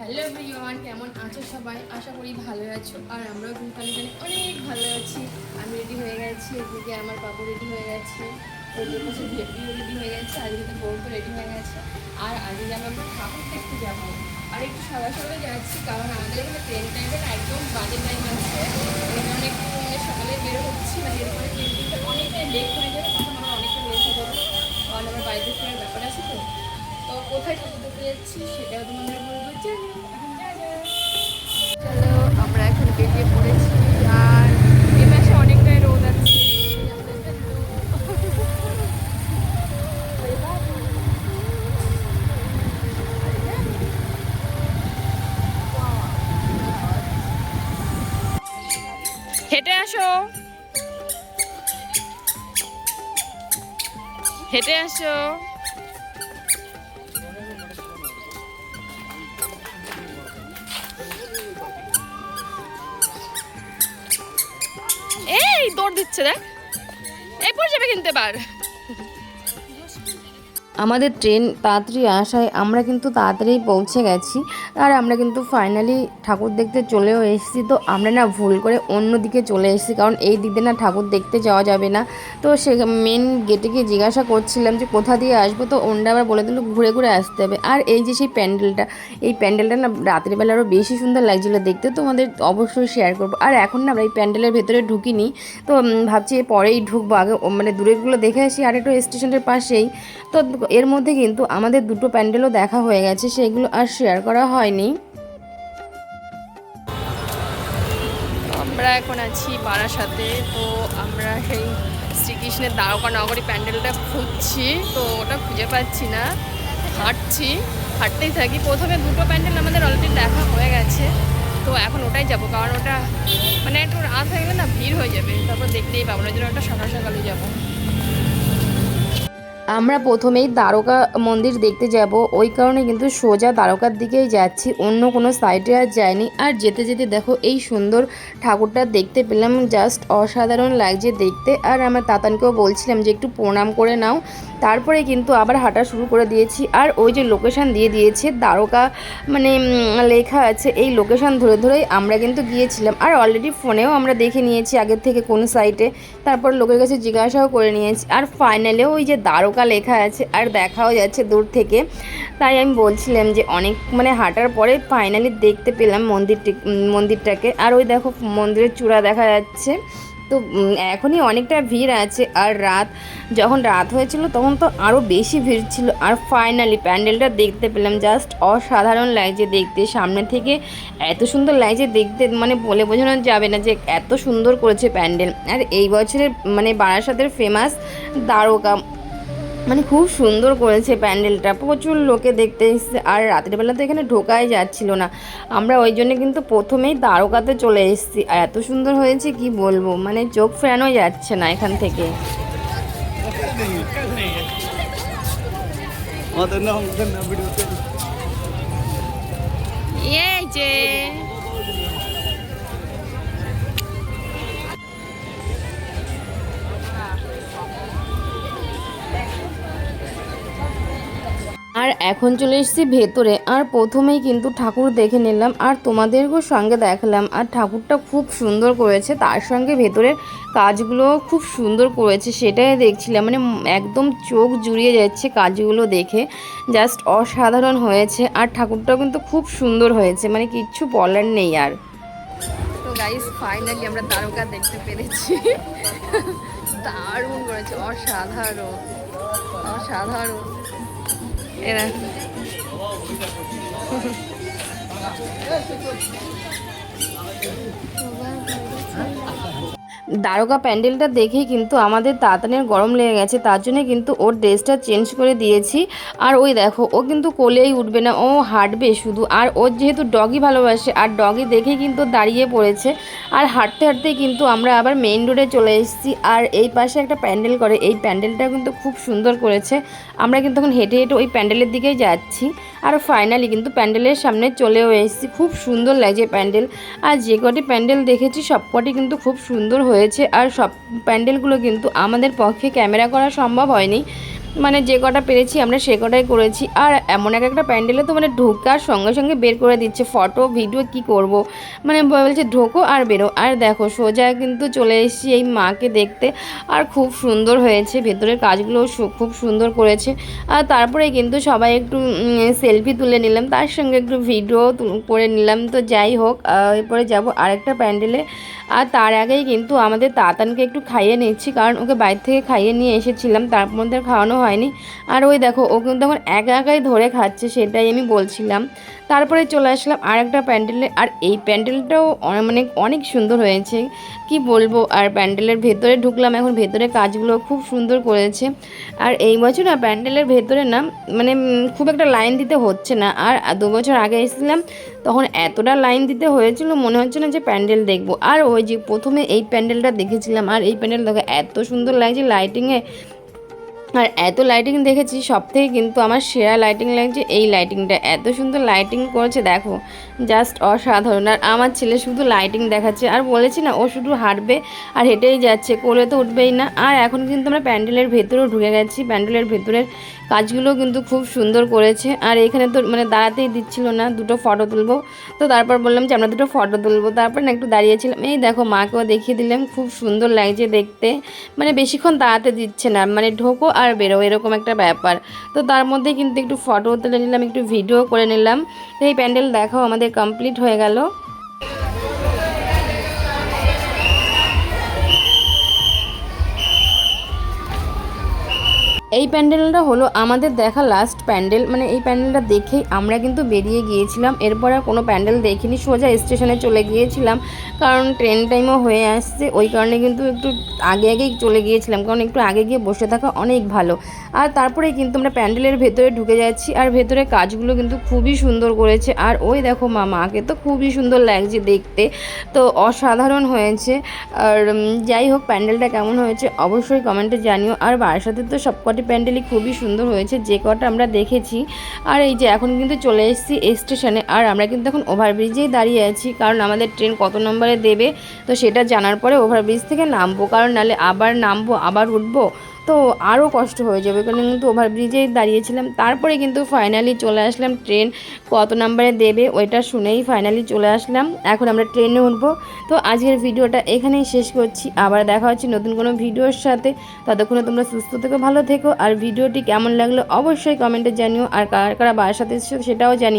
Hello everyone, কেমন আছো সবাই? আশা করি ভালো আছো। আর আমরাও কিন্তু এখানে অনেক ভালো আছি। আমি রেডি হয়ে গেছি, এদিকে আমার বাবু রেডি হয়ে গেছে, ওদের কাছে ভেটিও রেডি হয়ে গেছে, আজকে বউ তো রেডি হয়ে গেছে। আর আজকে যাবো আমরা ঠাকুর দেখতে যাবো। আর একটু সকাল সকালে যাচ্ছি, কারণ আমাদের এখানে ট্রেন টাইমের একদম বাজে টাইম আছে। এই জন্য একটু সকালে বেরো হচ্ছি, মানে এরপরে ট্রেনটা অনেকটাই লেট হয়ে যাবে, তখন আমরা অনেকটা লেট হয়ে যাবে, কারণ আমার বাড়িতে ফেরার ব্যাপার আছে। তো তো কোথায় ঠাকুর দেখতে যাচ্ছি সেটাও তোমাদের বলবো। চলো আমরা এখন বেরিয়ে পড়েছি। আর এ মাসে অনেকটাই রোদ আছে। হেঁটে আসো, হেঁটে আসো। এই দৌড় দিচ্ছে, দেখ এই পড়ে যাবে কিন্তু এবার। আমাদের ট্রেন তাড়াতাড়ি আসায় আমরা কিন্তু তাড়াতাড়ি পৌঁছে গেছি। আর আমরা কিন্তু ফাইনালি ঠাকুর দেখতে চলেও এসেছি। তো আমরা না ভুল করে অন্য দিকে চলে এসেছি, কারণ এই দিকে না ঠাকুর দেখতে যাওয়া যাবে না। তো সে মেন গেটে গিয়ে জিজ্ঞাসা করছিলাম যে কোথা দিয়ে আসবো, তো ওনরা আবার বলে দিল ঘুরে ঘুরে আসতে হবে। আর এই যে সেই প্যান্ডেলটা, এই প্যান্ডেলটা না রাতের বেলা আরও বেশি সুন্দর লাগছিলো দেখতে, তোমাদের অবশ্যই শেয়ার করবো। আর এখন না আমরা এই প্যান্ডেলের ভেতরে ঢুকিনি, তো ভাবছি পরেই ঢুকবো, আগে মানে দূরেরগুলো দেখে আসি। আর একটু স্টেশনের পাশেই তো এর মধ্যে কিন্তু আমাদের দুটো প্যান্ডেলও দেখা হয়ে গেছে, সেগুলো আর শেয়ার করা হয়নি। আমরা এখন আছি বারাসাতে। তো আমরা সেই শ্রীকৃষ্ণের দ্বারকা নগরী প্যান্ডেলটা খুঁজছি, তো ওটা খুঁজে পাচ্ছি না। হাঁটতেই থাকি। প্রথমে দুটো প্যান্ডেল আমাদের অলরেডি দেখা হয়ে গেছে, তো এখন ওটাই যাবো, কারণ ওটা মানে একটু রাত হয়ে গেলে না ভিড় হয়ে যাবে, তারপর দেখতেই পাবো না, ওই জন্য ওটা সকাল সকালে যাবো। আমরা প্রথমেই দ্বারকা মন্দির দেখতে যাব, ওই কারণে কিন্তু সোজা দ্বারকার দিকেই যাচ্ছি, অন্য কোনো সাইডে আর যাইনি। আর যেতে যেতে দেখো এই সুন্দর ঠাকুরটা দেখতে পেলাম, জাস্ট অসাধারণ লাগছে দেখতে। আর আমার তাতানকেও বলছিলাম যে একটু প্রণাম করে নাও, তারপরে কিন্তু আবার হাঁটা শুরু করে দিয়েছি। আর ওই যে লোকেশান দিয়ে দিয়েছে দ্বারকা, মানে লেখা আছে, এই লোকেশান ধরে ধরেই আমরা কিন্তু গিয়েছিলাম। আর অলরেডি ফোনেও আমরা দেখে নিয়েছি আগের থেকে কোন সাইটে, তারপর লোকের কাছে জিজ্ঞাসাও করে নিয়েছি। আর ফাইনালেও ওই যে দ্বারকা লেখা আছে আর দেখাও যাচ্ছে দূর থেকে। তাই আমি বলছিলাম যে অনেক মানে হাঁটার পরে ফাইনালি দেখতে পেলাম মন্দিরটাকে। আর ওই দেখো মন্দিরের চূড়া দেখা যাচ্ছে। তো এখনই অনেকটা ভিড় আছে। আর যখন রাত হয়েছিল তখন তো আরও বেশি ভিড় ছিল। আর ফাইনালি প্যান্ডেলটা দেখতে পেলাম, জাস্ট অসাধারণ লাগছে দেখতে, সামনে থেকে এত সুন্দর লাগছে দেখতে, মানে বলে বোঝানো যাবে না যে এত সুন্দর করেছে প্যান্ডেল। আর এই বছরের মানে বারাসাতের ফেমাস দ্বারকা, মানে খুব সুন্দর করেছে প্যান্ডেলটা, প্রচুর লোকে দেখতে এসেছে। আর রাতের বেলা তো এখানে ঢোকাই যাচ্ছিল না, আমরা ওই জন্য কিন্তু প্রথমেই দ্বারকাতে চলে এসেছি। আর এত সুন্দর হয়েছে কি বলবো, মানে চোখ ফেরানোই যাচ্ছে না এখান থেকে। এই যে আর এখন চলে এসেছি ভেতরে। আর প্রথমেই কিন্তু ঠাকুর দেখে নিলাম আর তোমাদেরকেও সঙ্গে দেখালাম। আর ঠাকুরটা খুব সুন্দর করেছে, তার সঙ্গে ভেতরের কাজগুলো খুব সুন্দর করেছে, সেটাই দেখছিলাম, মানে একদম চোখ জুড়িয়ে যাচ্ছে কাজগুলো দেখে, জাস্ট অসাধারণ হয়েছে। আর ঠাকুরটাও কিন্তু খুব সুন্দর হয়েছে, মানে কিচ্ছু বলার নেই। আর তো গাইস ফাইনালি আমরা দ্বারকা দেখতে পেরেছি, দারুণ করেছে, অসাধারণ অসাধারণ এরা। দ্বারকা প্যান্ডেলটা দেখেই কিন্তু আমাদের তাতানের গরম লেগে গেছে, তার জন্য কিন্তু ওর ড্রেসটা চেঞ্জ করে দিয়েছি। আর ওই দেখো ও কিন্তু কোলেই উঠবে না, ও হাঁটবে শুধু। আর ওর যেহেতু ডগি ভালোবাসে, আর ডগি দেখেই কিন্তু দাঁড়িয়ে পড়েছে। আর হাঁটতে হাঁটতেই কিন্তু আমরা আবার মেইন রোডে চলে এসেছি। আর এই পাশে একটা প্যান্ডেল করে, এই প্যান্ডেলটা কিন্তু খুব সুন্দর করেছে। আমরা কিন্তু এখন হেঁটে হেঁটে ওই প্যান্ডেলের দিকেই যাচ্ছি। আর ফাইনালি কিন্তু প্যান্ডেলের সামনে চলেও এসেছি, খুব সুন্দর লাগছে প্যান্ডেল। আর যে কটি প্যান্ডেল দেখেছি সব কটি কিন্তু খুব সুন্দর হয়েছে। আর সব প্যান্ডেলগুলো কিন্তু আমাদের পক্ষে ক্যামেরা করা সম্ভব হয়নি, মানে যে কটা পেরেছি আমরা সে কটাই করেছি। আর এমন একটা প্যান্ডেলে তো মানে ঢোকার সঙ্গে সঙ্গে বের করে দিচ্ছে, ফটো ভিডিও কি করব, মানে বলছে ঢোকো আর বেরো। আর দেখো সোজা কিন্তু চলে এসেছি এই মাকে দেখতে, আর খুব সুন্দর হয়েছে, ভেতরের কাজগুলো খুব সুন্দর করেছে। আর তারপরে কিন্তু সবাই একটু সেলফি তুলে নিলাম, তার সঙ্গে একটু ভিডিও করে নিলাম। তো যাই হোক, এরপরে যাব আরেকটা প্যান্ডেলে। আর তার আগেই কিন্তু আমাদের তাতানকে একটু খাইয়ে নিচ্ছি, কারণ ওকে বাইরে থেকে খাইয়ে নিয়ে এসেছিলাম, তার মধ্যে খাওয়ানো হয়নি। আর ওই দেখো ও কিন্তু এখন একা একাই ধরে খাচ্ছে, সেটাই আমি বলছিলাম। তারপরে চলে আসলাম আরেকটা প্যান্ডেলে, আর এই প্যান্ডেলটাও মানে অনেক সুন্দর হয়েছে, কি বলবো। আর প্যান্ডেলের ভেতরে ঢুকলাম, এখন ভেতরে কাজগুলো খুব সুন্দর করেছে। আর এই বছর না প্যান্ডেলের ভেতরে না মানে খুব একটা লাইন দিতে হচ্ছে না। আর 2 বছর আগে এসেছিলাম তখন এতটা লাইন দিতে হয়েছিল, মনে হচ্ছে না যে প্যান্ডেল দেখবো। আর ওই যে প্রথমে এই প্যান্ডেলটা দেখেছিলাম, আর এই প্যান্ডেল দেখো এত সুন্দর লাগছে লাইটিংয়ে। আর এত লাইটিং দেখেছি, সবথেকে কিন্তু আমার সেরা লাইটিং লাগছে এই লাইটিংটা, এত সুন্দর লাইটিং করেছে দেখো, জাস্ট অসাধারণ। আর আমার ছেলে শুধু লাইটিং দেখাচ্ছে, আর বলেছি না ও শুধু হাঁটবে আর হেঁটেই যাচ্ছে, কোলে তো উঠবেই না। আর এখন কিন্তু আমরা প্যান্ডেলের ভেতরেও ঢুকে গেছি, প্যান্ডেলের ভেতরের কাজগুলো কিন্তু খুব সুন্দর করেছে। আর এখানে তো মানে দাঁড়াতেই দিচ্ছিল না, দুটো ফটো তুলবো। তো তারপর বললাম যে আমরা দুটো ফটো তুলবো, তারপর না একটু দাঁড়িয়েছিলাম। এই দেখো মাকেও দেখিয়ে দিলাম, খুব সুন্দর লাগছে দেখতে, মানে বেশিক্ষণ দাঁড়াতে দিচ্ছে না, মানে ঢোকো আর বেরো এরকম একটা ব্যাপার। তো তার মধ্যে কিন্তু একটু ফটো তুলে নিলাম, একটু ভিডিও করে নিলাম। তো এই প্যান্ডেল দেখাও আমাদের কমপ্লিট হয়ে গেল। এই প্যান্ডেলটা হলো আমাদের দেখা লাস্ট প্যান্ডেল, মানে এই প্যান্ডেলটা দেখেই আমরা কিন্তু বেরিয়ে গিয়েছিলাম। এরপর আর কোনো প্যান্ডেল দেখিনি, সোজা স্টেশনে চলে গিয়েছিলাম, কারণ ট্রেন টাইমও হয়ে আসছে, ওই কারণে কিন্তু একটু আগে আগেই চলে গিয়েছিলাম, কারণ একটু আগে গিয়ে বসে থাকা অনেক ভালো। আর তারপরে কিন্তু আমরা প্যান্ডেলের ভেতরে ঢুকে যাচ্ছি, আর ভেতরে কাজগুলো কিন্তু খুবই সুন্দর করেছে। আর ওই দেখো মাকে তো খুবই সুন্দর লাগছে দেখতে, তো অসাধারণ হয়েছে। আর যাই হোক প্যান্ডেলটা কেমন হয়েছে অবশ্যই কমেন্টে জানিও। আর বারাসাতের তো সবকটি প্যান্ডেলই খুবই সুন্দর হয়েছে, যে কটা আমরা দেখেছি। আর এই যে এখন কিন্তু চলে এসেছি স্টেশনে, আর আমরা কিন্তু এখন ওভারব্রিজেই দাঁড়িয়ে আছি, কারণ আমাদের ট্রেন কত নম্বরে দেবে তো সেটা জানার পরে ওভারব্রিজ থেকে নামবো, কারণ নাহলে আবার নামবো আবার উঠবো তো আরও কষ্ট হয়ে যাবে, কারণ কিন্তু ওভারব্রিজেই দাঁড়িয়েছিলাম। তারপরে কিন্তু ফাইনালি চলে আসলাম, ট্রেন কত নম্বরে দেবে ওইটা শুনেই ফাইনালি চলে আসলাম, এখন আমরা ট্রেনে উঠবো। তো আজকের ভিডিওটা এখানেই শেষ করছি, আবার দেখা হচ্ছে নতুন কোনো ভিডিওর সাথে। ততক্ষণে তোমরা সুস্থ থেকো, ভালো থেকো। আর ভিডিওটি কেমন লাগলো অবশ্যই কমেন্টে জানিও, আর কারা কারা বাসার সাথে সেটাও জানিও।